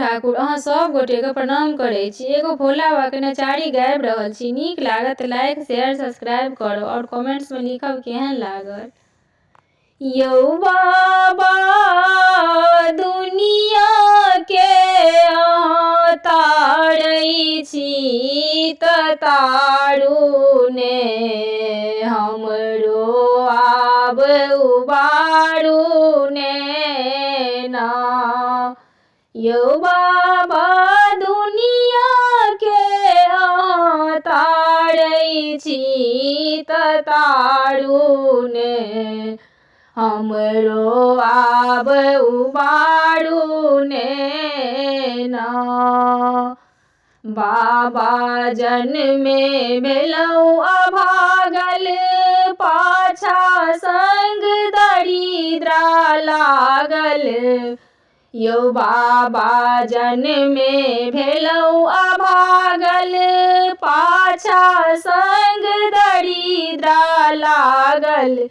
ठाकुर अहाँ सब गोटे के प्रणाम करै छी। एगो भोला बाबा के नचारी गाबि रहल छी। नीक लागत लाइक शेयर सब्सक्राइब करो और कमेंट्स में लिखब केहन लागल। यौ बाबा दुनिया के अहाँ तारै छी त तारू ने हमरो आब उबारू ने ना। यौ बाबा दुनिया के अहाँ तारै छी त तारू ने हमरो आब उबारू ने ना। बाबा जन्मे भेलौं अभागल पाछा संग दरिद्रा लागल। यौ बाबा जन्मे भेलौं अभागल पाछा संग दरिद्रा लागल।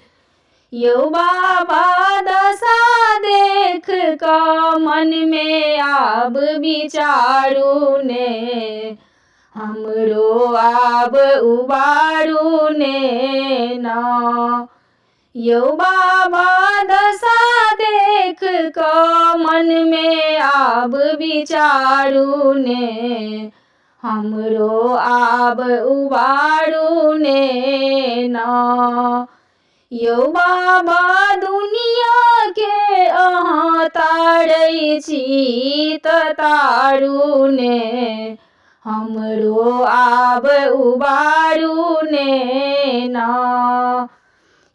यौ बाबा दशा देख क मन में आब विचारू ने हमरो आब उबारू ने ना। यौ बाबा दशा देख क मन में आब विचारू ने हमरो आब उबारू ने ना। यौ बाबा दुनिया के अहाँ तारै छी त तारू ने हमरो आब उबारू ने ना।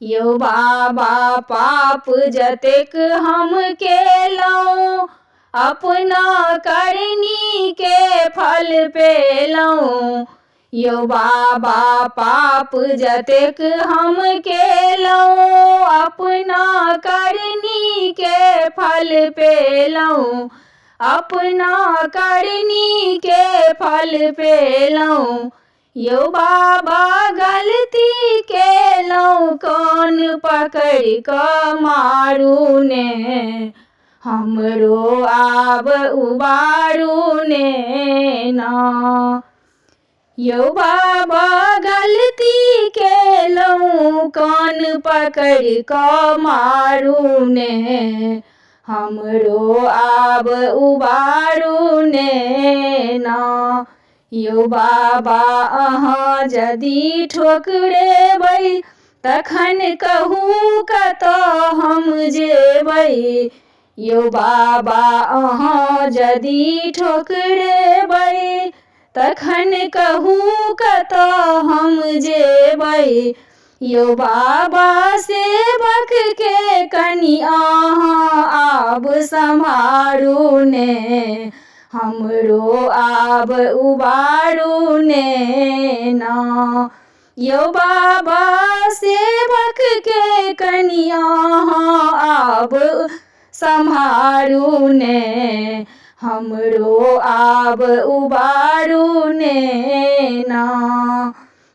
यौ बाबा पाप जतेक हम केलौं अपना करनी के फल पेलौं। यौ बाबा पाप जतेक हम केलौं अपना करनी के फल पेलौं। अपना करनी के फल पेलौं। यौ बाबा गलती केलौं कान पकड़ि क मारू ने हमरो आब उबारू ने ना। यौ बाबा गलती केलौं कान पकड़ि क मारू ने हमरो आब उबारू ने ना। यौ बाबा अहाँ यदि ठोकरेबै तखन कहू कतऽ हम जेबै। यौ बाबा अहाँ यदि ठोकरेबै तखन कहू कतऽ हम जेबै। यौ बाबा सेवक के कनि अहाँ आब सम्हारू ने हमरो आब उबारू ने ना। यौ बाबा सेवक के कनि अहाँ आब सम्हारू ने हमरो आब उबारू ने ना।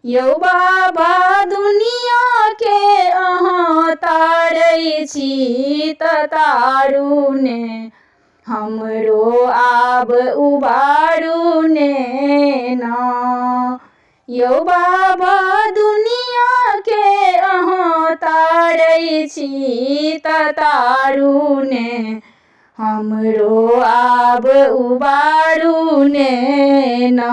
यौ बाबा दुनिया के अहाँ तारै छी त तारू ने हमरो आब उबारू ने ना। यौ बाबा दुनिया के अहाँ तारै छी त तारू ने हमरो आब उबारू ने ना।